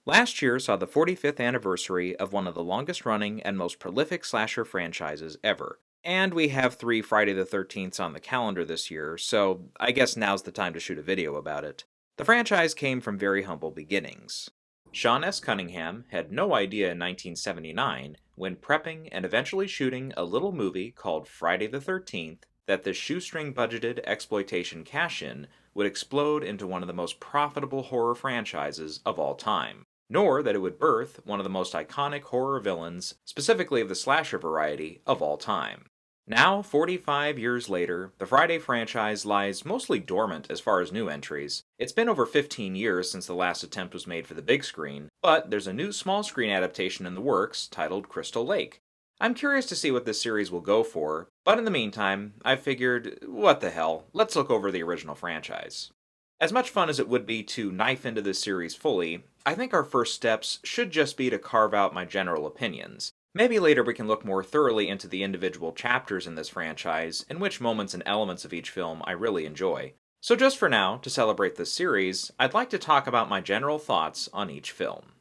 Last year saw the 45th anniversary of one of the longest running and most prolific slasher franchises ever. And we have three Friday the 13ths on the calendar this year, so I guess now's the time to shoot a video about it. The franchise came from very humble beginnings. Sean S. Cunningham had no idea in 1979, when prepping and eventually shooting a little movie called Friday the 13th, that this shoestring budgeted exploitation cash in would explode into one of the most profitable horror franchises of all time, nor that it would birth one of the most iconic horror villains, specifically of the slasher variety, of all time. Now, 45 years later, the Friday franchise lies mostly dormant as far as new entries. It's been over 15 years since the last attempt was made for the big screen, but there's a new small screen adaptation in the works titled Crystal Lake. I'm curious to see what this series will go for, but in the meantime, I figured, what the hell, let's look over the original franchise. As much fun as it would be to knife into this series fully, I think our first steps should just be to carve out my general opinions. Maybe later we can look more thoroughly into the individual chapters in this franchise, and which moments and elements of each film I really enjoy. So just for now, to celebrate this series, I'd like to talk about my general thoughts on each film.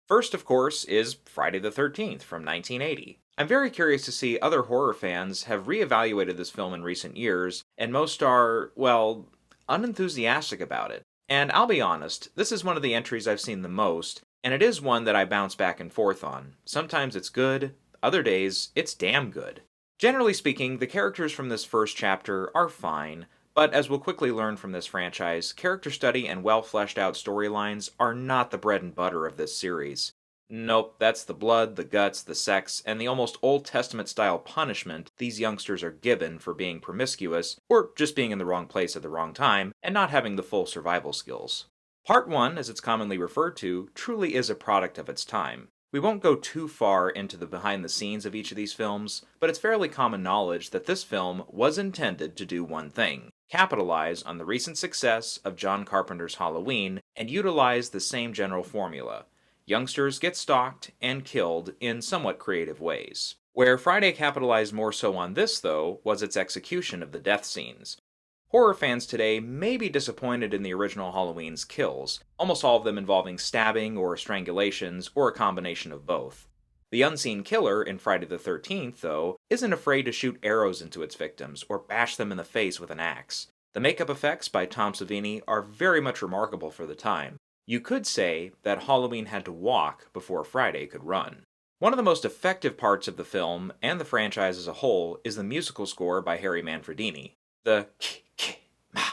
First, of course, is Friday the 13th from 1980. I'm very curious to see other horror fans have reevaluated this film in recent years, and most are, well, unenthusiastic about it. And I'll be honest, this is one of the entries I've seen the most, and it is one that I bounce back and forth on. Sometimes it's good, other days it's damn good. Generally speaking, the characters from this first chapter are fine, but as we'll quickly learn from this franchise, character study and well fleshed out storylines are not the bread and butter of this series. Nope, that's the blood, the guts, the sex, and the almost Old Testament style punishment these youngsters are given for being promiscuous, or just being in the wrong place at the wrong time, and not having the full survival skills. Part 1, as it's commonly referred to, truly is a product of its time. We won't go too far into the behind the scenes of each of these films, but it's fairly common knowledge that this film was intended to do one thing: capitalize on the recent success of John Carpenter's Halloween and utilize the same general formula. Youngsters get stalked and killed in somewhat creative ways. Where Friday capitalized more so on this, though, was its execution of the death scenes. Horror fans today may be disappointed in the original Halloween's kills, almost all of them involving stabbing or strangulations, or a combination of both. The unseen killer in Friday the 13th, though, isn't afraid to shoot arrows into its victims or bash them in the face with an axe. The makeup effects by Tom Savini are very much remarkable for the time. You could say that Halloween had to walk before Friday could run. One of the most effective parts of the film, and the franchise as a whole, is the musical score by Harry Manfredini. The ma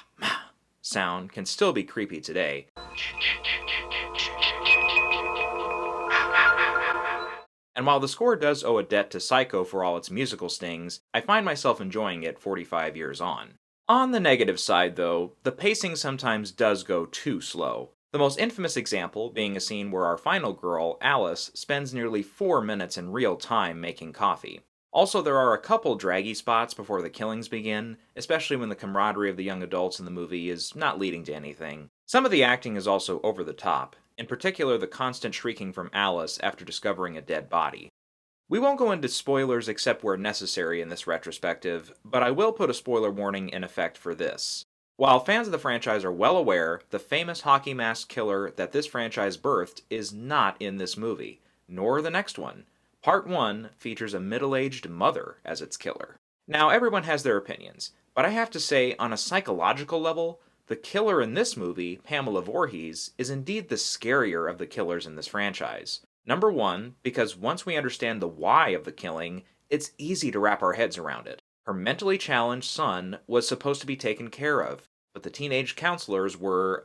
sound can still be creepy today. And while the score does owe a debt to Psycho for all its musical stings, I find myself enjoying it 45 years on. On the negative side, though, the pacing sometimes does go too slow. The most infamous example being a scene where our final girl, Alice, spends nearly 4 minutes in real time making coffee. Also, there are a couple draggy spots before the killings begin, especially when the camaraderie of the young adults in the movie is not leading to anything. Some of the acting is also over the top, in particular the constant shrieking from Alice after discovering a dead body. We won't go into spoilers except where necessary in this retrospective, but I will put a spoiler warning in effect for this. While fans of the franchise are well aware, the famous hockey mask killer that this franchise birthed is not in this movie, nor the next one. Part 1 features a middle-aged mother as its killer. Now, everyone has their opinions, but I have to say, on a psychological level, the killer in this movie, Pamela Voorhees, is indeed the scarier of the killers in this franchise. Number 1, because once we understand the why of the killing, it's easy to wrap our heads around it. Her mentally challenged son was supposed to be taken care of, but the teenage counselors were,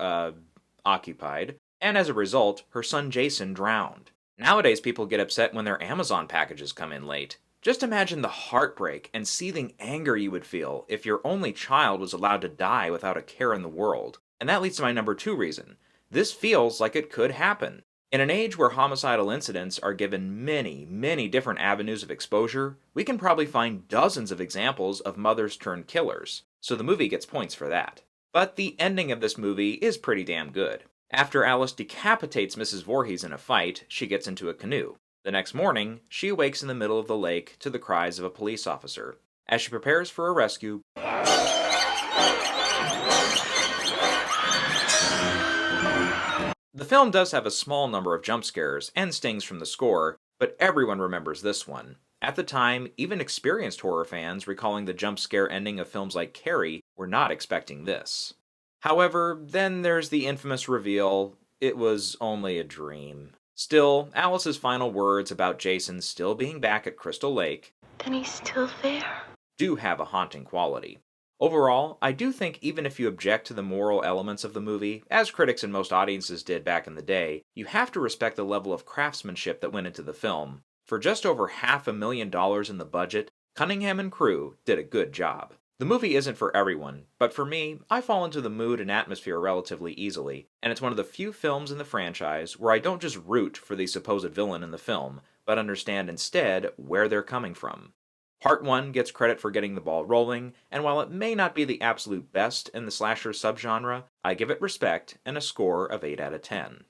occupied, and as a result, her son Jason drowned. Nowadays, people get upset when their Amazon packages come in late. Just imagine the heartbreak and seething anger you would feel if your only child was allowed to die without a care in the world. And that leads to my number 2 reason. This feels like it could happen. In an age where homicidal incidents are given many different avenues of exposure, we can probably find dozens of examples of mothers turned killers, so the movie gets points for that. But the ending of this movie is pretty damn good. After Alice decapitates Mrs. Voorhees in a fight, she gets into a canoe. The next morning, she awakes in the middle of the lake to the cries of a police officer. As she prepares for a rescue, The film does have a small number of jump scares and stings from the score, but everyone remembers this one. At the time, even experienced horror fans recalling the jump scare ending of films like Carrie were not expecting this. However, then there's the infamous reveal it was only a dream. Still, Alice's final words about Jason still being back at Crystal Lake Then he's still there. do have a haunting quality. Overall, I do think even if you object to the moral elements of the movie, as critics and most audiences did back in the day, you have to respect the level of craftsmanship that went into the film. For just over $500,000 in the budget, Cunningham and crew did a good job. The movie isn't for everyone, but for me, I fall into the mood and atmosphere relatively easily, and it's one of the few films in the franchise where I don't just root for the supposed villain in the film, but understand instead where they're coming from. Part 1 gets credit for getting the ball rolling, and while it may not be the absolute best in the slasher subgenre, I give it respect and a score of 8 out of 10.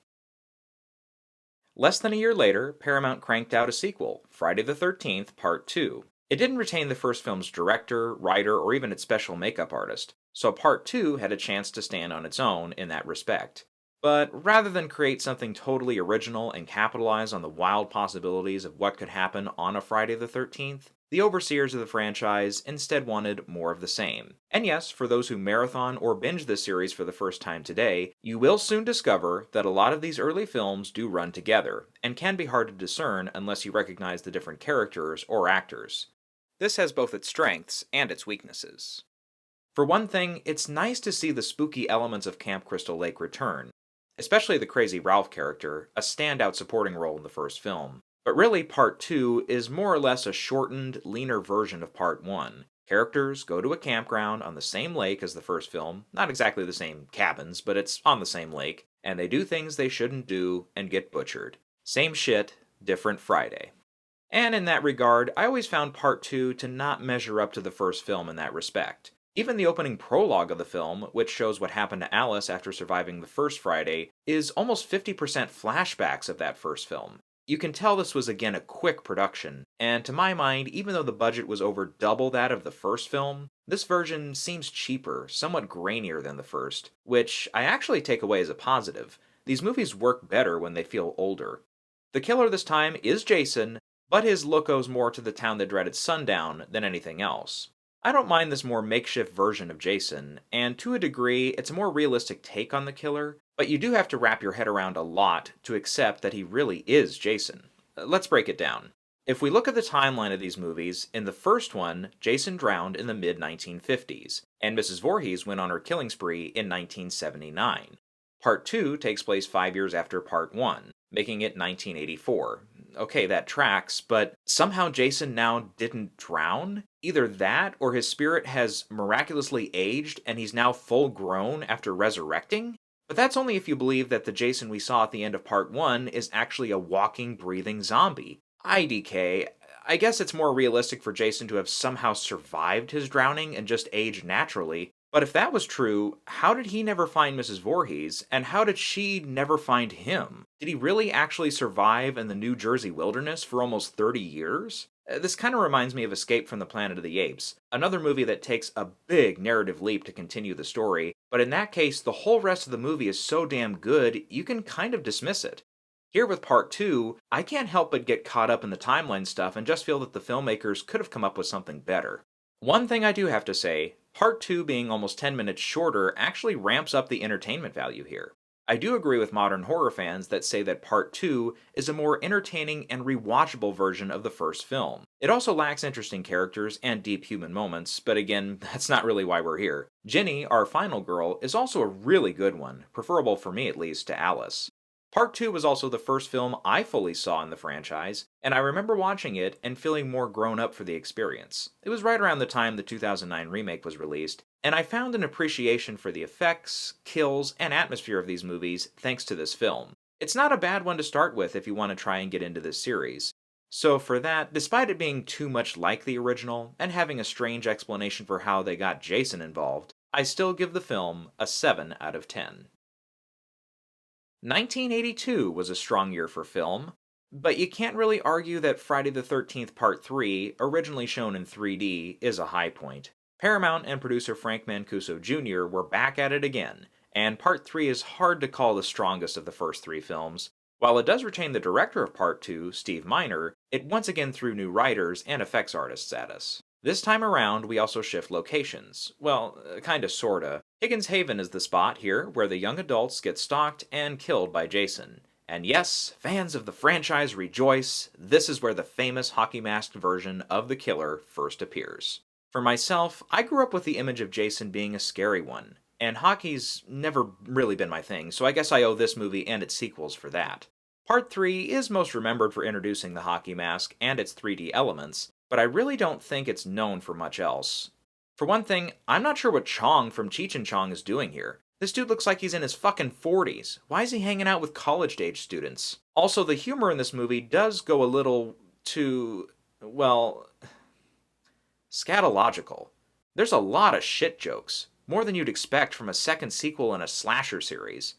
Less than a year later, Paramount cranked out a sequel, Friday the 13th Part 2. It didn't retain the first film's director, writer, or even its special makeup artist, so Part 2 had a chance to stand on its own in that respect. But rather than create something totally original and capitalize on the wild possibilities of what could happen on a Friday the 13th, the overseers of the franchise instead wanted more of the same. And yes, for those who marathon or binge this series for the first time today, you will soon discover that a lot of these early films do run together, and can be hard to discern unless you recognize the different characters or actors. This has both its strengths and its weaknesses. For one thing, it's nice to see the spooky elements of Camp Crystal Lake return, especially the Crazy Ralph character, a standout supporting role in the first film. But really, Part 2 is more or less a shortened, leaner version of Part 1. Characters go to a campground on the same lake as the first film, not exactly the same cabins, but it's on the same lake, and they do things they shouldn't do and get butchered. Same shit, different Friday. And in that regard, I always found Part 2 to not measure up to the first film in that respect. Even the opening prologue of the film, which shows what happened to Alice after surviving the first Friday, is almost 50% flashbacks of that first film. You can tell this was again a quick production, and to my mind, even though the budget was over double that of the first film, this version seems cheaper, somewhat grainier than the first, which I actually take away as a positive. These movies work better when they feel older. The killer this time is Jason, but his look owes more to the town that dreaded sundown than anything else. I don't mind this more makeshift version of Jason, and to a degree, it's a more realistic take on the killer, but you do have to wrap your head around a lot to accept that he really is Jason. Let's break it down. If we look at the timeline of these movies, in the first one, Jason drowned in the mid-1950s, and Mrs. Voorhees went on her killing spree in 1979. Part 2 takes place 5 years after Part 1, making it 1984. Okay, that tracks, but somehow Jason now didn't drown? Either that, or his spirit has miraculously aged and he's now full grown after resurrecting? But that's only if you believe that the Jason we saw at the end of Part 1 is actually a walking, breathing zombie. IDK, I guess it's more realistic for Jason to have somehow survived his drowning and just aged naturally. But if that was true, how did he never find Mrs. Voorhees, and how did she never find him? Did he really actually survive in the New Jersey wilderness for almost 30 years? This kind of reminds me of Escape from the Planet of the Apes, another movie that takes a big narrative leap to continue the story, but in that case, the whole rest of the movie is so damn good, you can kind of dismiss it. Here with Part 2, I can't help but get caught up in the timeline stuff and just feel that the filmmakers could have come up with something better. One thing I do have to say, Part 2 being almost 10 minutes shorter actually ramps up the entertainment value here. I do agree with modern horror fans that say that Part 2 is a more entertaining and rewatchable version of the first film. It also lacks interesting characters and deep human moments, but again, that's not really why we're here. Ginny, our final girl, is also a really good one, preferable for me at least to Alice. Part 2 was also the first film I fully saw in the franchise, and I remember watching it and feeling more grown up for the experience. It was right around the time the 2009 remake was released, and I found an appreciation for the effects, kills, and atmosphere of these movies thanks to this film. It's not a bad one to start with if you want to try and get into this series. So for that, despite it being too much like the original, and having a strange explanation for how they got Jason involved, I still give the film a 7 out of 10. 1982 was a strong year for film, but you can't really argue that Friday the 13th Part 3, originally shown in 3D, is a high point. Paramount and producer Frank Mancuso Jr. were back at it again, and Part 3 is hard to call the strongest of the first three films. While it does retain the director of Part 2, Steve Miner, it once again threw new writers and effects artists at us. This time around, we also shift locations. Well, kinda sorta. Higgins Haven is the spot here where the young adults get stalked and killed by Jason. And yes, fans of the franchise rejoice, this is where the famous hockey masked version of the killer first appears. For myself, I grew up with the image of Jason being a scary one, and hockey's never really been my thing, so I guess I owe this movie and its sequels for that. Part 3 is most remembered for introducing the hockey mask and its 3D elements, but I really don't think it's known for much else. For one thing, I'm not sure what Chong from Cheech and Chong is doing here. This dude looks like he's in his fucking 40s. Why is he hanging out with college-age students? Also, the humor in this movie does go a little too, well, scatological. There's a lot of shit jokes, more than you'd expect from a second sequel in a slasher series.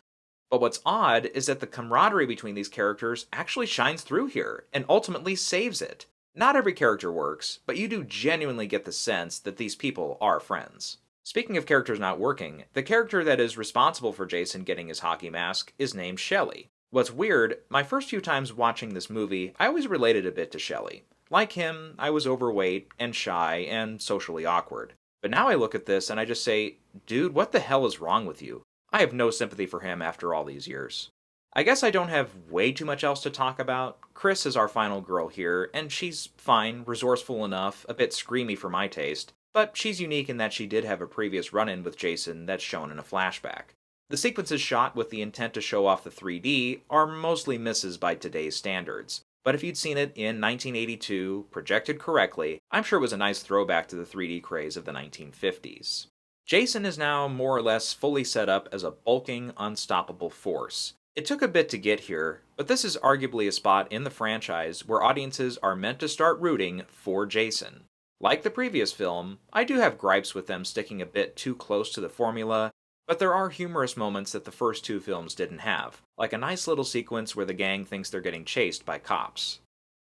But what's odd is that the camaraderie between these characters actually shines through here, and ultimately saves it. Not every character works, but you do genuinely get the sense that these people are friends. Speaking of characters not working, the character that is responsible for Jason getting his hockey mask is named Shelly. What's weird, my first few times watching this movie, I always related a bit to Shelly. Like him, I was overweight and shy and socially awkward. But now I look at this and I just say, dude, what the hell is wrong with you? I have no sympathy for him after all these years. I guess I don't have way too much else to talk about. Chris is our final girl here, and she's fine, resourceful enough, a bit screamy for my taste, but she's unique in that she did have a previous run-in with Jason that's shown in a flashback. The sequences shot with the intent to show off the 3D are mostly misses by today's standards, but if you'd seen it in 1982, projected correctly, I'm sure it was a nice throwback to the 3D craze of the 1950s. Jason is now more or less fully set up as a bulking, unstoppable force. It took a bit to get here, but this is arguably a spot in the franchise where audiences are meant to start rooting for Jason. Like the previous film, I do have gripes with them sticking a bit too close to the formula, but there are humorous moments that the first two films didn't have, like a nice little sequence where the gang thinks they're getting chased by cops.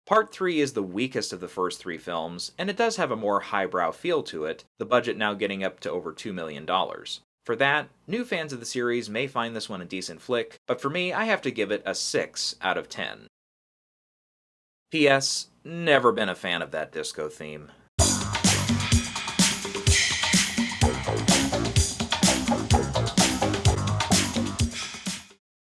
Part 3 is the weakest of the first three films, and it does have a more highbrow feel to it, the budget now getting up to over $2 million. For that, new fans of the series may find this one a decent flick, but for me, I have to give it a 6 out of 10. P.S. Never been a fan of that disco theme.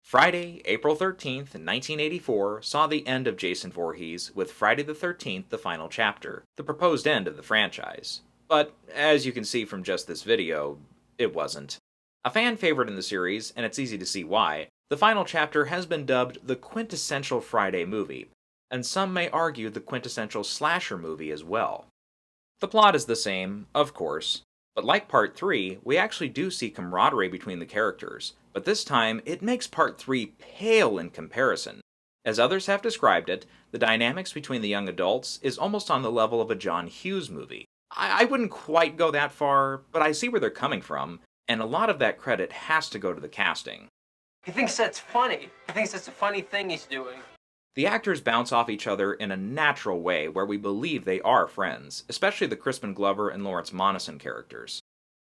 Friday, April 13th, 1984 saw the end of Jason Voorhees with Friday the 13th, the final chapter, the proposed end of the franchise. But, as you can see from just this video, it wasn't. A fan favorite in the series, and it's easy to see why, the final chapter has been dubbed the quintessential Friday movie, and some may argue the quintessential slasher movie as well. The plot is the same, of course, but like Part 3, we actually do see camaraderie between the characters, but this time it makes Part 3 pale in comparison. As others have described it, the dynamics between the young adults is almost on the level of a John Hughes movie. I wouldn't quite go that far, but I see where they're coming from, and a lot of that credit has to go to the casting. He thinks that's funny. He thinks that's a funny thing he's doing. The actors bounce off each other in a natural way where we believe they are friends, especially the Crispin Glover and Lawrence Monason characters.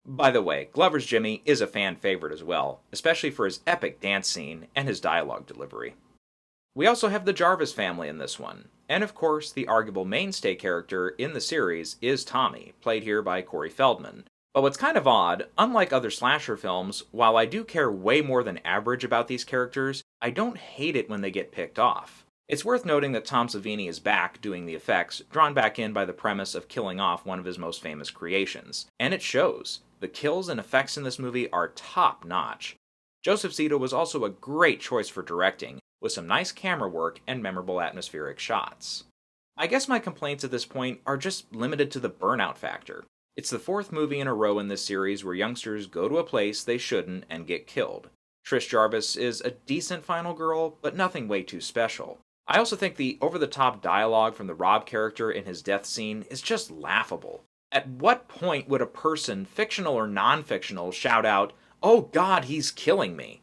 By the way, Glover's Jimmy is a fan favorite as well, especially for his epic dance scene and his dialogue delivery. We also have the Jarvis family in this one, and of course the arguable mainstay character in the series is Tommy, played here by Corey Feldman. But what's kind of odd, unlike other slasher films, while I do care way more than average about these characters, I don't hate it when they get picked off. It's worth noting that Tom Savini is back doing the effects, drawn back in by the premise of killing off one of his most famous creations. And it shows. The kills and effects in this movie are top-notch. Joseph Zito was also a great choice for directing, with some nice camera work and memorable atmospheric shots. I guess my complaints at this point are just limited to the burnout factor. It's the fourth movie in a row in this series where youngsters go to a place they shouldn't and get killed. Trish Jarvis is a decent final girl, but nothing way too special. I also think the over-the-top dialogue from the Rob character in his death scene is just laughable. At what point would a person, fictional or non-fictional, shout out, "Oh God, he's killing me"?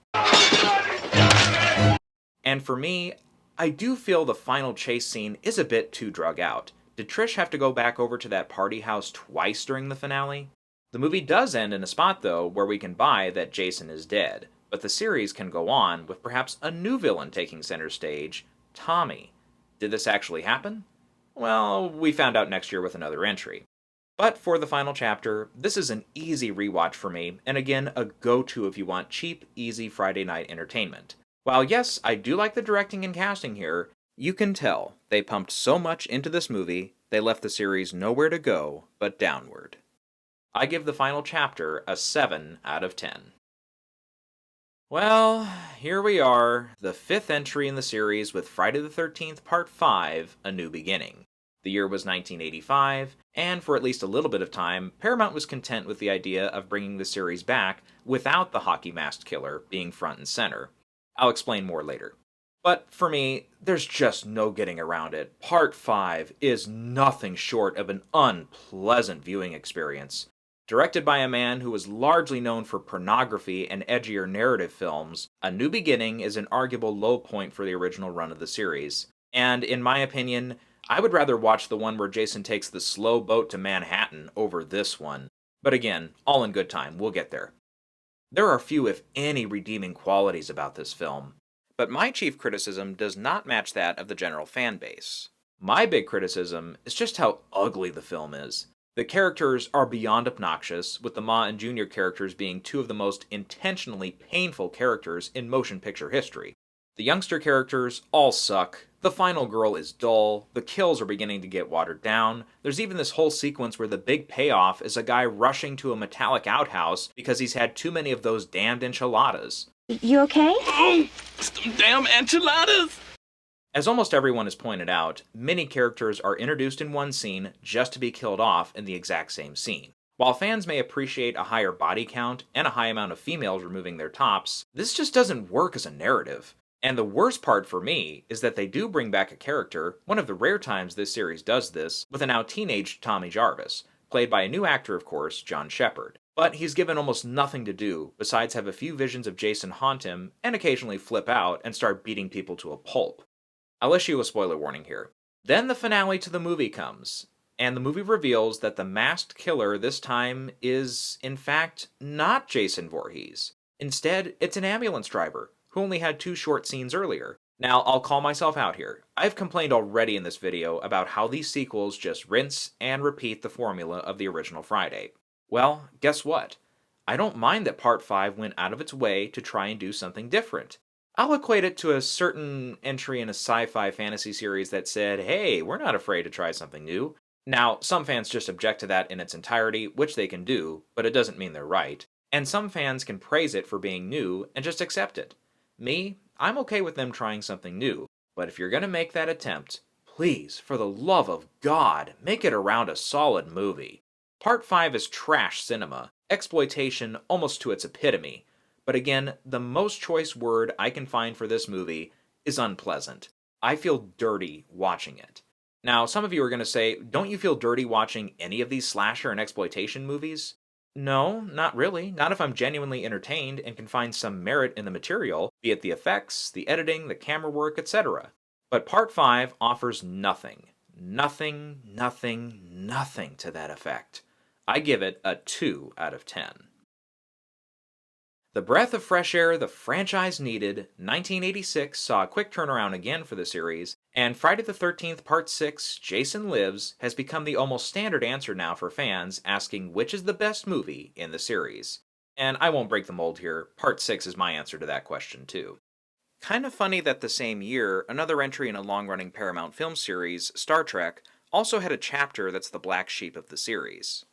And for me, I do feel the final chase scene is a bit too drug out. Did Trish have to go back over to that party house twice during the finale? The movie does end in a spot, though, where we can buy that Jason is dead, but the series can go on with perhaps a new villain taking center stage, Tommy. Did this actually happen? Well, we found out next year with another entry. But for the final chapter, this is an easy rewatch for me, and again, a go-to if you want cheap, easy Friday night entertainment. While yes, I do like the directing and casting here, you can tell they pumped so much into this movie, they left the series nowhere to go but downward. I give the final chapter a 7 out of 10. Well, here we are, the 5th entry in the series with Friday the 13th Part 5, A New Beginning. The year was 1985, and for at least a little bit of time, Paramount was content with the idea of bringing the series back without the hockey masked killer being front and center. I'll explain more later. But for me, there's just no getting around it. Part 5 is nothing short of an unpleasant viewing experience. Directed by a man who was largely known for pornography and edgier narrative films, A New Beginning is an arguable low point for the original run of the series. And in my opinion, I would rather watch the one where Jason takes the slow boat to Manhattan over this one. But again, all in good time, we'll get there. There are few, if any, redeeming qualities about this film. But my chief criticism does not match that of the general fan base. My big criticism is just how ugly the film is. The characters are beyond obnoxious, with the Ma and Junior characters being two of the most intentionally painful characters in motion picture history. The youngster characters all suck, the final girl is dull, the kills are beginning to get watered down, there's even this whole sequence where the big payoff is a guy rushing to a metallic outhouse because he's had too many of those damned enchiladas. You okay? Oh, some damn enchiladas! As almost everyone has pointed out, many characters are introduced in one scene just to be killed off in the exact same scene. While fans may appreciate a higher body count and a high amount of females removing their tops, this just doesn't work as a narrative. And the worst part for me is that they do bring back a character, one of the rare times this series does this, with a now teenaged Tommy Jarvis, played by a new actor of course, John Shepherd. But he's given almost nothing to do besides have a few visions of Jason haunt him and occasionally flip out and start beating people to a pulp. I'll issue a spoiler warning here. Then the finale to the movie comes, and the movie reveals that the masked killer this time is, in fact, not Jason Voorhees. Instead, it's an ambulance driver, who only had 2 short scenes earlier. Now, I'll call myself out here. I've complained already in this video about how these sequels just rinse and repeat the formula of the original Friday. Well, guess what? I don't mind that Part 5 went out of its way to try and do something different. I'll equate it to a certain entry in a sci-fi fantasy series that said, hey, we're not afraid to try something new. Now, some fans just object to that in its entirety, which they can do, but it doesn't mean they're right. And some fans can praise it for being new and just accept it. Me, I'm okay with them trying something new, but if you're gonna make that attempt, please, for the love of God, make it around a solid movie. Part 5 is trash cinema, exploitation almost to its epitome. But again, the most choice word I can find for this movie is unpleasant. I feel dirty watching it. Now, some of you are going to say, don't you feel dirty watching any of these slasher and exploitation movies? No, not really. Not if I'm genuinely entertained and can find some merit in the material, be it the effects, the editing, the camera work, etc. But Part 5 offers nothing. Nothing to that effect. I give it a 2 out of 10. The breath of fresh air the franchise needed, 1986 saw a quick turnaround again for the series, and Friday the 13th Part 6, Jason Lives, has become the almost standard answer now for fans asking which is the best movie in the series. And I won't break the mold here, Part 6 is my answer to that question too. Kind of funny that the same year, another entry in a long-running Paramount film series, Star Trek, also had a chapter that's the black sheep of the series.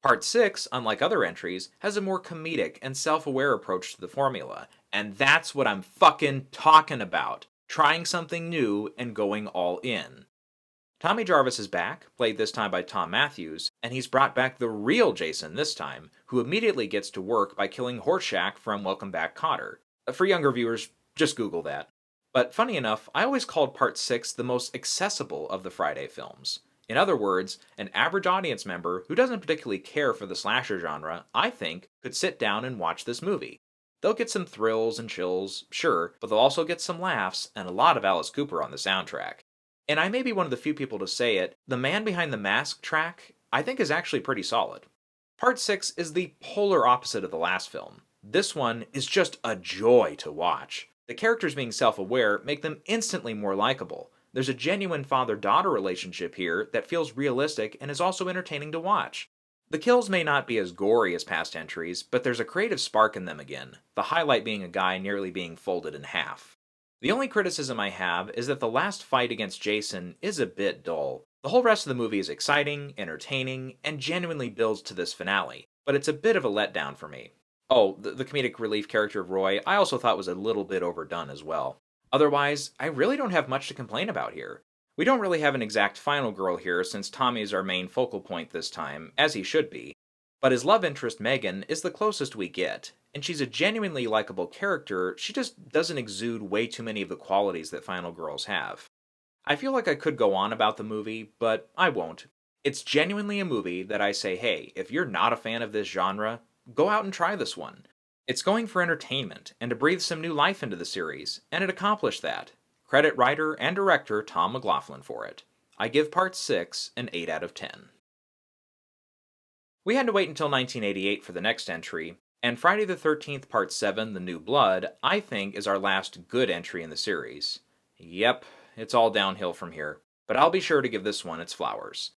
Part 6, unlike other entries, has a more comedic and self-aware approach to the formula, and that's what I'm fucking talking about. Trying something new and going all in. Tommy Jarvis is back, played this time by Tom Matthews, and he's brought back the real Jason this time, who immediately gets to work by killing Horshack from Welcome Back, Kotter. For younger viewers, just Google that. But funny enough, I always called Part 6 the most accessible of the Friday films. In other words, an average audience member who doesn't particularly care for the slasher genre, I think, could sit down and watch this movie. They'll get some thrills and chills, sure, but they'll also get some laughs and a lot of Alice Cooper on the soundtrack. And I may be one of the few people to say it, the Man Behind the Mask track, I think is actually pretty solid. Part 6 is the polar opposite of the last film. This one is just a joy to watch. The characters being self-aware make them instantly more likable. There's a genuine father-daughter relationship here that feels realistic and is also entertaining to watch. The kills may not be as gory as past entries, but there's a creative spark in them again, the highlight being a guy nearly being folded in half. The only criticism I have is that the last fight against Jason is a bit dull. The whole rest of the movie is exciting, entertaining, and genuinely builds to this finale, but it's a bit of a letdown for me. Oh, the comedic relief character of Roy I also thought was a little bit overdone as well. Otherwise, I really don't have much to complain about here. We don't really have an exact final girl here since Tommy is our main focal point this time, as he should be, but his love interest Megan is the closest we get, and she's a genuinely likable character, she just doesn't exude way too many of the qualities that final girls have. I feel like I could go on about the movie, but I won't. It's genuinely a movie that I say, hey, if you're not a fan of this genre, go out and try this one. It's going for entertainment and to breathe some new life into the series, and it accomplished that. Credit writer and director Tom McLaughlin for it. I give Part 6 an 8 out of 10. We had to wait until 1988 for the next entry, and Friday the 13th Part 7, The New Blood, I think is our last good entry in the series. Yep, it's all downhill from here, but I'll be sure to give this one its flowers.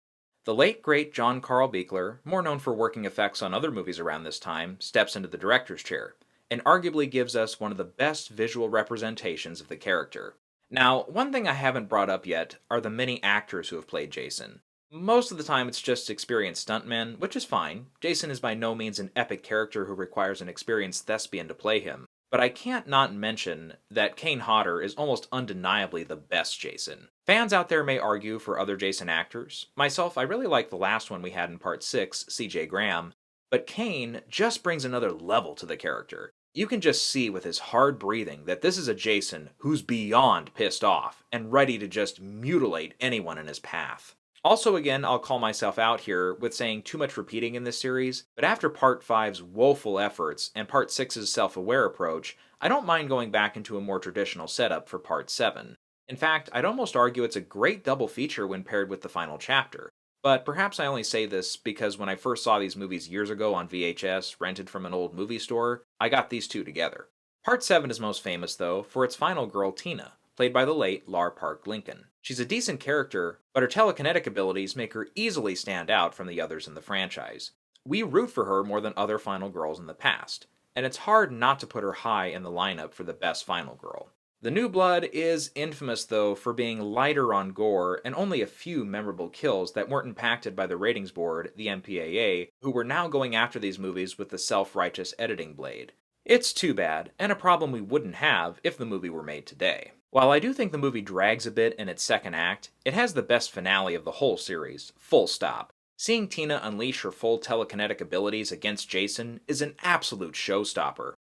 The late great John Carl Buechler, more known for working effects on other movies around this time, steps into the director's chair, and arguably gives us one of the best visual representations of the character. Now, one thing I haven't brought up yet are the many actors who have played Jason. Most of the time it's just experienced stuntmen, which is fine. Jason is by no means an epic character who requires an experienced thespian to play him. But I can't not mention that Kane Hodder is almost undeniably the best Jason. Fans out there may argue for other Jason actors. Myself, I really like the last one we had in Part 6, C.J. Graham, but Kane just brings another level to the character. You can just see with his hard breathing that this is a Jason who's beyond pissed off and ready to just mutilate anyone in his path. Also, again, I'll call myself out here with saying too much repeating in this series, but after Part 5's woeful efforts and Part 6's self-aware approach, I don't mind going back into a more traditional setup for Part 7. In fact, I'd almost argue it's a great double feature when paired with the final chapter. But perhaps I only say this because when I first saw these movies years ago on VHS, rented from an old movie store, I got these two together. Part 7 is most famous, though, for its final girl, Tina, played by the late Lar Park Lincoln. She's a decent character, but her telekinetic abilities make her easily stand out from the others in the franchise. We root for her more than other final girls in the past, and it's hard not to put her high in the lineup for the best final girl. The New Blood is infamous, though, for being lighter on gore and only a few memorable kills that weren't impacted by the ratings board, the MPAA, who were now going after these movies with the self-righteous editing blade. It's too bad, and a problem we wouldn't have if the movie were made today. While I do think the movie drags a bit in its second act, it has the best finale of the whole series, full stop. Seeing Tina unleash her full telekinetic abilities against Jason is an absolute showstopper.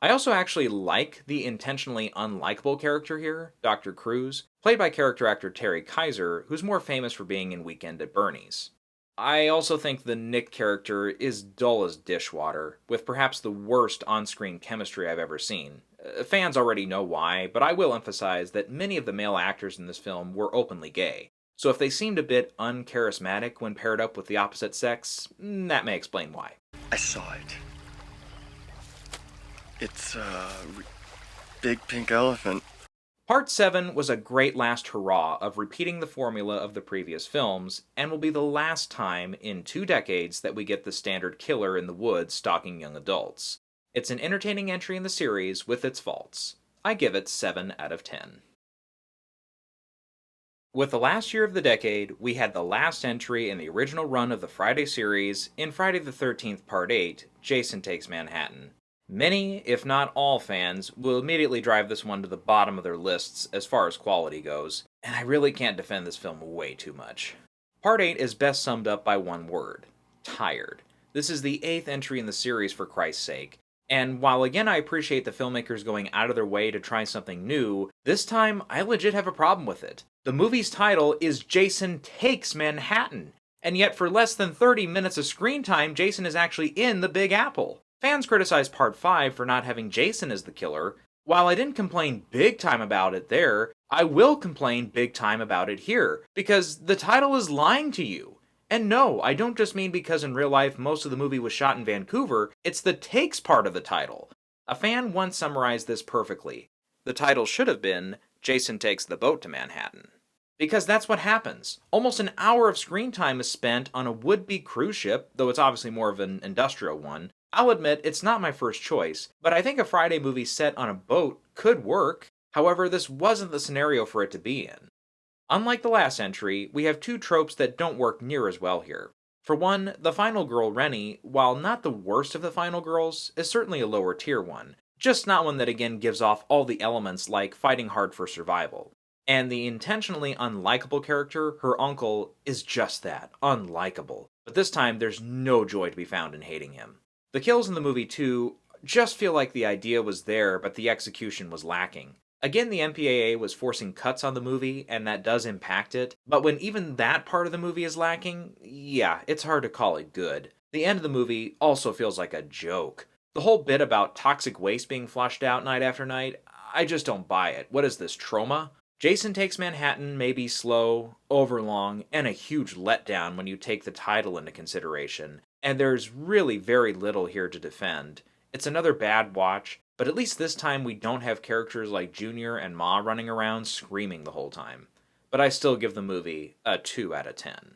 I also actually like the intentionally unlikable character here, Dr. Cruz, played by character actor Terry Kaiser, who's more famous for being in Weekend at Bernie's. I also think the Nick character is dull as dishwater, with perhaps the worst on-screen chemistry I've ever seen. Fans already know why, but I will emphasize that many of the male actors in this film were openly gay. So if they seemed a bit uncharismatic when paired up with the opposite sex, that may explain why. I saw it. It's a big pink elephant. Part 7 was a great last hurrah of repeating the formula of the previous films, and will be the last time in 2 decades that we get the standard killer in the woods stalking young adults. It's an entertaining entry in the series with its faults. I give it 7 out of 10. With the last year of the decade, we had the last entry in the original run of the Friday series in Friday the 13th Part 8, Jason Takes Manhattan. Many, if not all fans, will immediately drive this one to the bottom of their lists as far as quality goes, and I really can't defend this film way too much. Part 8 is best summed up by one word: tired. This is the 8th entry in the series, for Christ's sake, and while again I appreciate the filmmakers going out of their way to try something new, this time I legit have a problem with it. The movie's title is Jason Takes Manhattan, and yet for less than 30 minutes of screen time, Jason is actually in the Big Apple. Fans criticize Part 5 for not having Jason as the killer. While I didn't complain big time about it there, I will complain big time about it here, because the title is lying to you. And no, I don't just mean because in real life most of the movie was shot in Vancouver, it's the takes part of the title. A fan once summarized this perfectly. The title should have been Jason Takes the Boat to Manhattan. Because that's what happens. Almost an hour of screen time is spent on a would-be cruise ship, though it's obviously more of an industrial one. I'll admit, it's not my first choice, but I think a Friday movie set on a boat could work. However, this wasn't the scenario for it to be in. Unlike the last entry, we have two tropes that don't work near as well here. For one, the final girl, Rennie, while not the worst of the final girls, is certainly a lower tier one. Just not one that again gives off all the elements like fighting hard for survival. And the intentionally unlikable character, her uncle, is just that, unlikable. But this time, there's no joy to be found in hating him. The kills in the movie, too, just feel like the idea was there, but the execution was lacking. Again, the MPAA was forcing cuts on the movie, and that does impact it, but when even that part of the movie is lacking, yeah, it's hard to call it good. The end of the movie also feels like a joke. The whole bit about toxic waste being flushed out night after night, I just don't buy it. What is this, trauma? Jason Takes Manhattan may be slow, overlong, and a huge letdown when you take the title into consideration, and there's really very little here to defend. It's another bad watch, but at least this time we don't have characters like Junior and Ma running around screaming the whole time. But I still give the movie a 2 out of 10.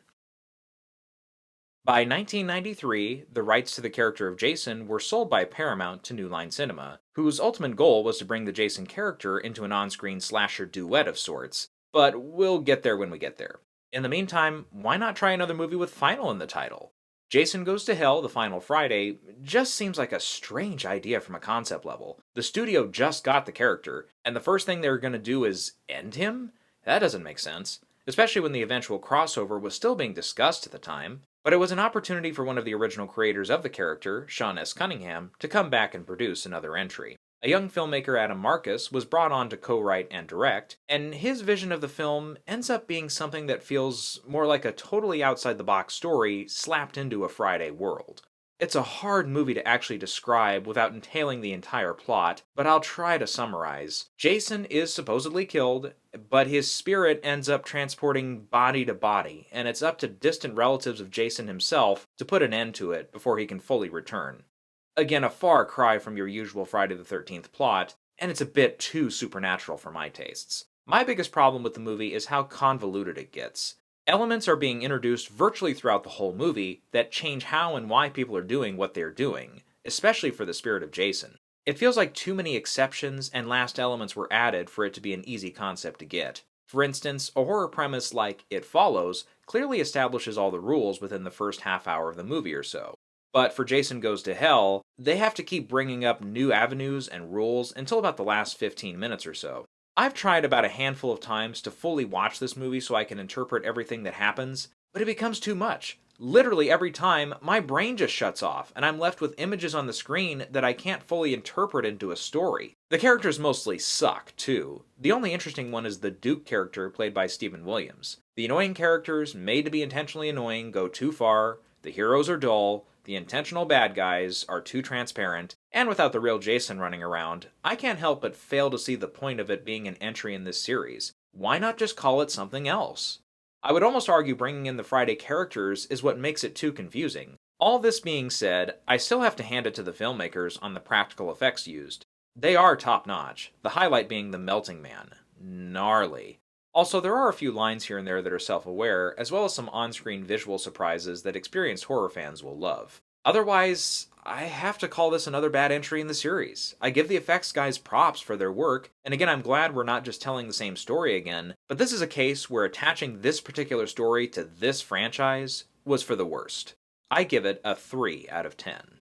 By 1993, the rights to the character of Jason were sold by Paramount to New Line Cinema, whose ultimate goal was to bring the Jason character into an on-screen slasher duet of sorts, but we'll get there when we get there. In the meantime, why not try another movie with Final in the title? Jason Goes to Hell, The Final Friday, just seems like a strange idea from a concept level. The studio just got the character, and the first thing they're gonna do is end him? That doesn't make sense, especially when the eventual crossover was still being discussed at the time. But it was an opportunity for one of the original creators of the character, Sean S. Cunningham, to come back and produce another entry. A young filmmaker, Adam Marcus, was brought on to co-write and direct, and his vision of the film ends up being something that feels more like a totally outside-the-box story slapped into a Friday world. It's a hard movie to actually describe without entailing the entire plot, but I'll try to summarize. Jason is supposedly killed, but his spirit ends up transporting body to body, and it's up to distant relatives of Jason himself to put an end to it before he can fully return. Again, a far cry from your usual Friday the 13th plot, and it's a bit too supernatural for my tastes. My biggest problem with the movie is how convoluted it gets. Elements are being introduced virtually throughout the whole movie that change how and why people are doing what they're doing, especially for the spirit of Jason. It feels like too many exceptions and last elements were added for it to be an easy concept to get. For instance, a horror premise like It Follows clearly establishes all the rules within the first half hour of the movie or so. But for Jason Goes to Hell, they have to keep bringing up new avenues and rules until about the last 15 minutes or so. I've tried about a handful of times to fully watch this movie so I can interpret everything that happens, but it becomes too much. Literally every time, my brain just shuts off, and I'm left with images on the screen that I can't fully interpret into a story. The characters mostly suck, too. The only interesting one is the Duke character played by Stephen Williams. The annoying characters, made to be intentionally annoying, go too far, the heroes are dull, the intentional bad guys are too transparent, and without the real Jason running around, I can't help but fail to see the point of it being an entry in this series. Why not just call it something else? I would almost argue bringing in the Friday characters is what makes it too confusing. All this being said, I still have to hand it to the filmmakers on the practical effects used. They are top-notch, the highlight being the melting man. Gnarly. Also, there are a few lines here and there that are self-aware, as well as some on-screen visual surprises that experienced horror fans will love. Otherwise, I have to call this another bad entry in the series. I give the effects guys props for their work, and again I'm glad we're not just telling the same story again, but this is a case where attaching this particular story to this franchise was for the worst. I give it a 3 out of 10.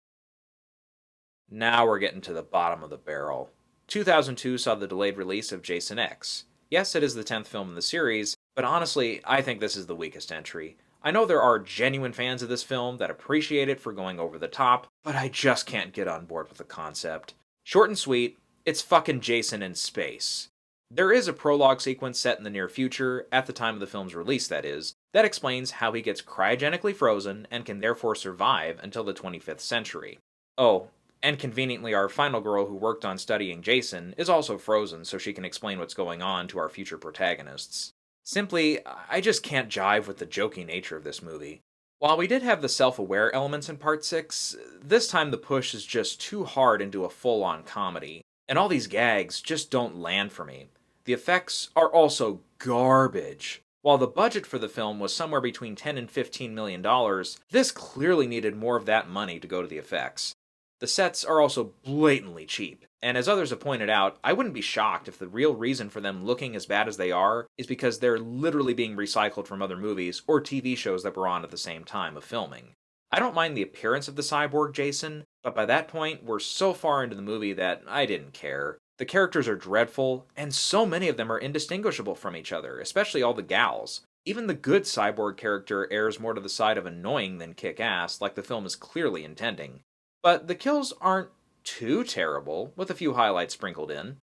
Now we're getting to the bottom of the barrel. 2002 saw the delayed release of Jason X. Yes, it is the 10th film in the series, but honestly, I think this is the weakest entry. I know there are genuine fans of this film that appreciate it for going over the top, but I just can't get on board with the concept. Short and sweet, it's fucking Jason in space. There is a prologue sequence set in the near future, at the time of the film's release that is, that explains how he gets cryogenically frozen and can therefore survive until the 25th century. Oh, and conveniently our final girl who worked on studying Jason is also frozen so she can explain what's going on to our future protagonists. Simply, I just can't jive with the jokey nature of this movie. While we did have the self-aware elements in part 6, this time the push is just too hard into a full-on comedy, and all these gags just don't land for me. The effects are also garbage. While the budget for the film was somewhere between $10 and $15 million, this clearly needed more of that money to go to the effects. The sets are also blatantly cheap, and as others have pointed out, I wouldn't be shocked if the real reason for them looking as bad as they are is because they're literally being recycled from other movies or TV shows that were on at the same time of filming. I don't mind the appearance of the cyborg Jason, but by that point, we're so far into the movie that I didn't care. The characters are dreadful, and so many of them are indistinguishable from each other, especially all the gals. Even the good cyborg character errs more to the side of annoying than kick-ass, like the film is clearly intending. But the kills aren't too terrible, with a few highlights sprinkled in.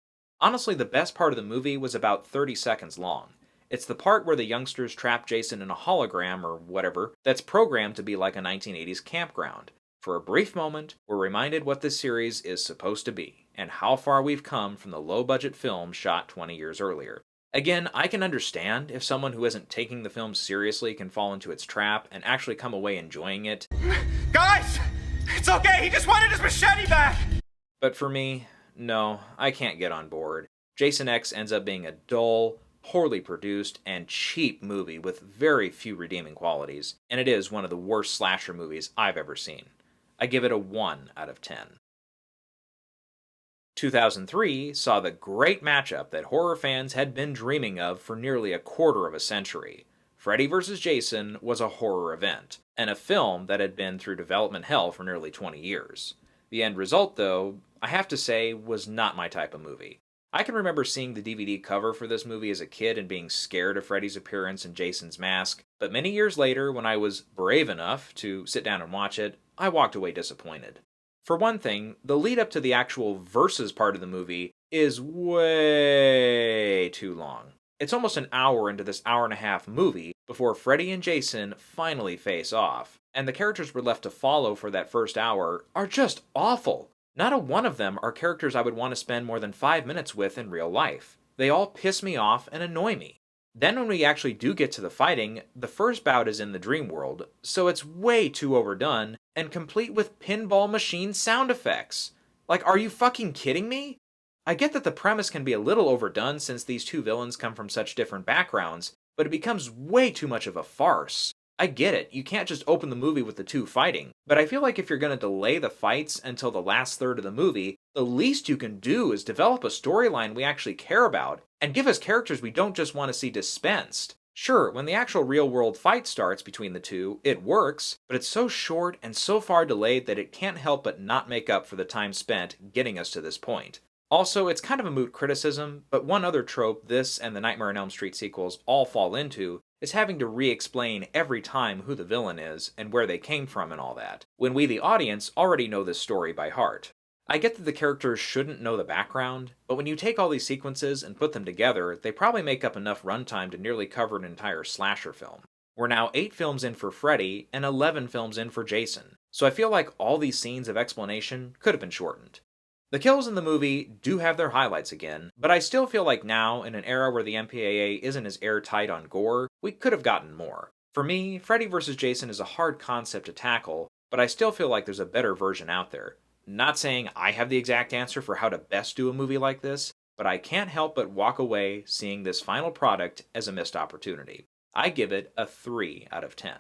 Honestly, the best part of the movie was about 30 seconds long. It's the part where the youngsters trap Jason in a hologram or whatever that's programmed to be like a 1980s campground. For a brief moment, we're reminded what this series is supposed to be, and how far we've come from the low-budget film shot 20 years earlier. Again, I can understand if someone who isn't taking the film seriously can fall into its trap and actually come away enjoying it. Guys! It's okay, he just wanted his machete back! But for me, no, I can't get on board. Jason X ends up being a dull, poorly produced, and cheap movie with very few redeeming qualities, and it is one of the worst slasher movies I've ever seen. I give it a 1 out of 10. 2003 saw the great matchup that horror fans had been dreaming of for nearly a quarter of a century. Freddy vs. Jason was a horror event, and a film that had been through development hell for nearly 20 years. The end result, though, I have to say, was not my type of movie. I can remember seeing the DVD cover for this movie as a kid and being scared of Freddy's appearance and Jason's mask, but many years later, when I was brave enough to sit down and watch it, I walked away disappointed. For one thing, the lead up to the actual versus part of the movie is way too long. It's almost an hour into this hour-and-a-half movie before Freddy and Jason finally face off, and the characters we're left to follow for that first hour are just awful. Not a one of them are characters I would want to spend more than 5 minutes with in real life. They all piss me off and annoy me. Then when we actually do get to the fighting, the first bout is in the dream world, so it's way too overdone, and complete with pinball machine sound effects. Like, are you fucking kidding me? I get that the premise can be a little overdone since these two villains come from such different backgrounds, but it becomes way too much of a farce. I get it, you can't just open the movie with the two fighting, but I feel like if you're going to delay the fights until the last third of the movie, the least you can do is develop a storyline we actually care about, and give us characters we don't just want to see dispensed. Sure, when the actual real-world fight starts between the two, it works, but it's so short and so far delayed that it can't help but not make up for the time spent getting us to this point. Also, it's kind of a moot criticism, but one other trope this and the Nightmare on Elm Street sequels all fall into is having to re-explain every time who the villain is and where they came from and all that, when we the audience already know this story by heart. I get that the characters shouldn't know the background, but when you take all these sequences and put them together, they probably make up enough runtime to nearly cover an entire slasher film. We're now 8 films in for Freddy and 11 films in for Jason, so I feel like all these scenes of explanation could have been shortened. The kills in the movie do have their highlights again, but I still feel like now, in an era where the MPAA isn't as airtight on gore, we could have gotten more. For me, Freddy vs. Jason is a hard concept to tackle, but I still feel like there's a better version out there. Not saying I have the exact answer for how to best do a movie like this, but I can't help but walk away seeing this final product as a missed opportunity. I give it a 3 out of 10.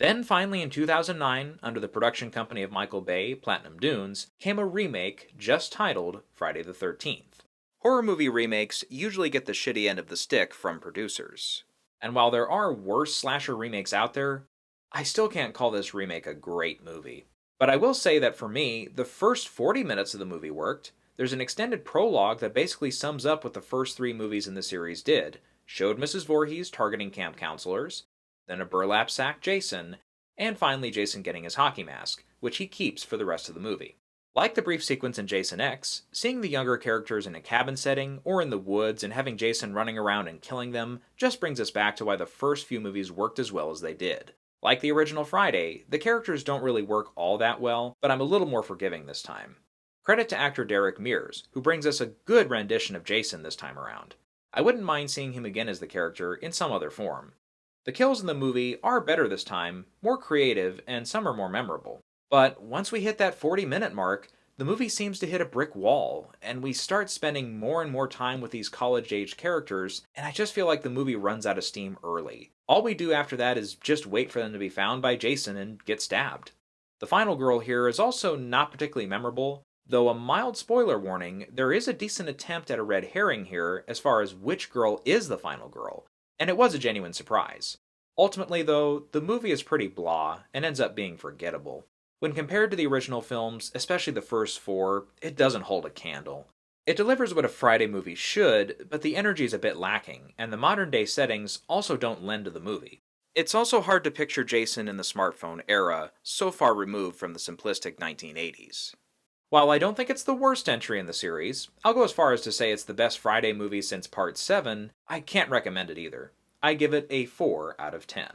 Then finally in 2009, under the production company of Michael Bay, Platinum Dunes, came a remake just titled Friday the 13th. Horror movie remakes usually get the shitty end of the stick from producers. And while there are worse slasher remakes out there, I still can't call this remake a great movie. But I will say that for me, the first 40 minutes of the movie worked. There's an extended prologue that basically sums up what the first 3 movies in the series did. Showed Mrs. Voorhees targeting camp counselors, then a burlap sack Jason, and finally Jason getting his hockey mask, which he keeps for the rest of the movie. Like the brief sequence in Jason X, seeing the younger characters in a cabin setting or in the woods and having Jason running around and killing them just brings us back to why the first few movies worked as well as they did. Like the original Friday, the characters don't really work all that well, but I'm a little more forgiving this time. Credit to actor Derek Mears, who brings us a good rendition of Jason this time around. I wouldn't mind seeing him again as the character in some other form. The kills in the movie are better this time, more creative, and some are more memorable. But once we hit that 40-minute mark, the movie seems to hit a brick wall, and we start spending more and more time with these college-age characters, and I just feel like the movie runs out of steam early. All we do after that is just wait for them to be found by Jason and get stabbed. The final girl here is also not particularly memorable, though a mild spoiler warning, there is a decent attempt at a red herring here as far as which girl is the final girl, and it was a genuine surprise. Ultimately, though, the movie is pretty blah and ends up being forgettable. When compared to the original films, especially the first four, it doesn't hold a candle. It delivers what a Friday movie should, but the energy is a bit lacking, and the modern day settings also don't lend to the movie. It's also hard to picture Jason in the smartphone era, so far removed from the simplistic 1980s. While I don't think it's the worst entry in the series, I'll go as far as to say it's the best Friday movie since Part 7, I can't recommend it either. I give it a 4 out of 10.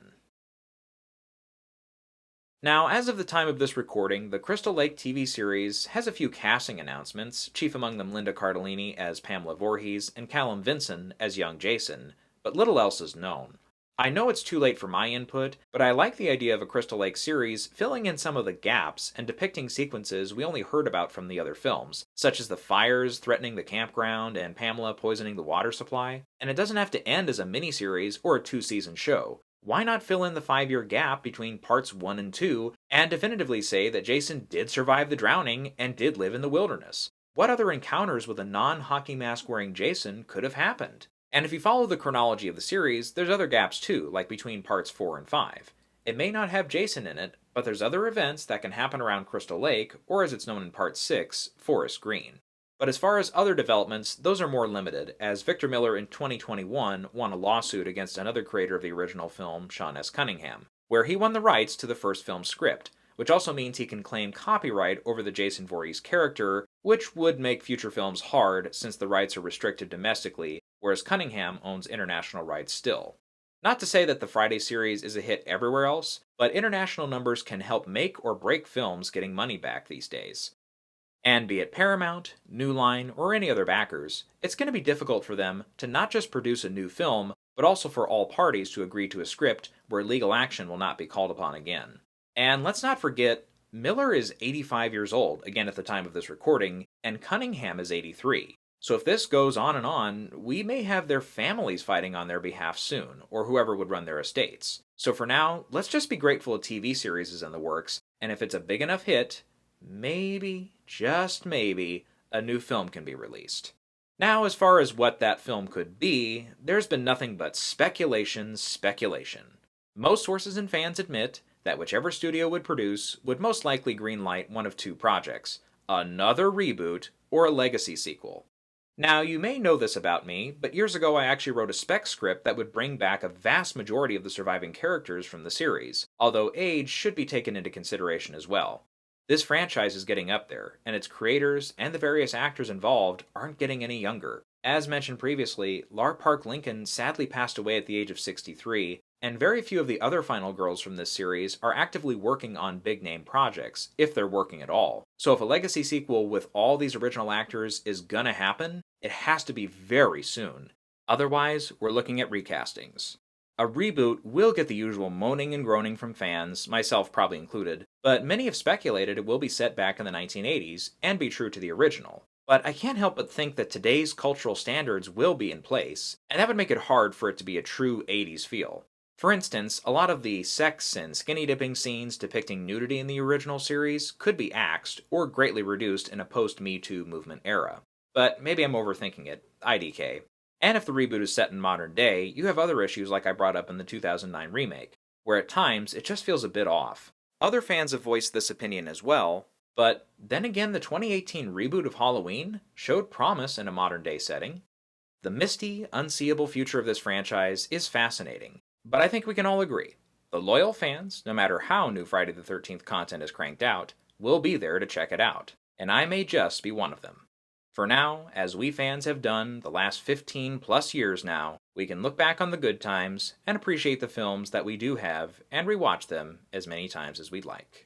Now, as of the time of this recording, the Crystal Lake TV series has a few casting announcements, chief among them Linda Cardellini as Pamela Voorhees and Callum Vinson as young Jason, but little else is known. I know it's too late for my input, but I like the idea of a Crystal Lake series filling in some of the gaps and depicting sequences we only heard about from the other films, such as the fires threatening the campground and Pamela poisoning the water supply. And it doesn't have to end as a miniseries or a 2-season show. Why not fill in the 5-year gap between parts 1 and 2 and definitively say that Jason did survive the drowning and did live in the wilderness? What other encounters with a non-hockey mask wearing Jason could have happened? And if you follow the chronology of the series, there's other gaps too, like between parts 4 and 5. It may not have Jason in it, but there's other events that can happen around Crystal Lake, or as it's known in part 6, Forest Green. But as far as other developments, those are more limited, as Victor Miller in 2021 won a lawsuit against another creator of the original film, Sean S. Cunningham, where he won the rights to the first film's script, which also means he can claim copyright over the Jason Voorhees character, which would make future films hard since the rights are restricted domestically, whereas Cunningham owns international rights still. Not to say that the Friday series is a hit everywhere else, but international numbers can help make or break films getting money back these days. And be it Paramount, New Line, or any other backers, it's going to be difficult for them to not just produce a new film, but also for all parties to agree to a script where legal action will not be called upon again. And let's not forget, Miller is 85 years old, again at the time of this recording, and Cunningham is 83. So if this goes on, we may have their families fighting on their behalf soon, or whoever would run their estates. So for now, let's just be grateful a TV series is in the works, and if it's a big enough hit, maybe, just maybe, a new film can be released. Now, as far as what that film could be, there's been nothing but speculation. Most sources and fans admit that whichever studio would produce would most likely greenlight one of two projects, another reboot or a legacy sequel. Now, you may know this about me, but years ago I actually wrote a spec script that would bring back a vast majority of the surviving characters from the series, although age should be taken into consideration as well. This franchise is getting up there, and its creators and the various actors involved aren't getting any younger. As mentioned previously, Lar Park Lincoln sadly passed away at the age of 63, and very few of the other final girls from this series are actively working on big-name projects, if they're working at all. So if a legacy sequel with all these original actors is gonna happen, it has to be very soon. Otherwise, we're looking at recastings. A reboot will get the usual moaning and groaning from fans, myself probably included, but many have speculated it will be set back in the 1980s and be true to the original. But I can't help but think that today's cultural standards will be in place, and that would make it hard for it to be a true 80s feel. For instance, a lot of the sex and skinny dipping scenes depicting nudity in the original series could be axed or greatly reduced in a post-Me Too movement era. But maybe I'm overthinking it, IDK. And if the reboot is set in modern day, you have other issues like I brought up in the 2009 remake, where at times it just feels a bit off. Other fans have voiced this opinion as well, but then again the 2018 reboot of Halloween showed promise in a modern day setting. The misty, unseeable future of this franchise is fascinating. But I think we can all agree, the loyal fans, no matter how new Friday the 13th content is cranked out, will be there to check it out, and I may just be one of them. For now, as we fans have done the last 15 plus years now, we can look back on the good times and appreciate the films that we do have and rewatch them as many times as we'd like.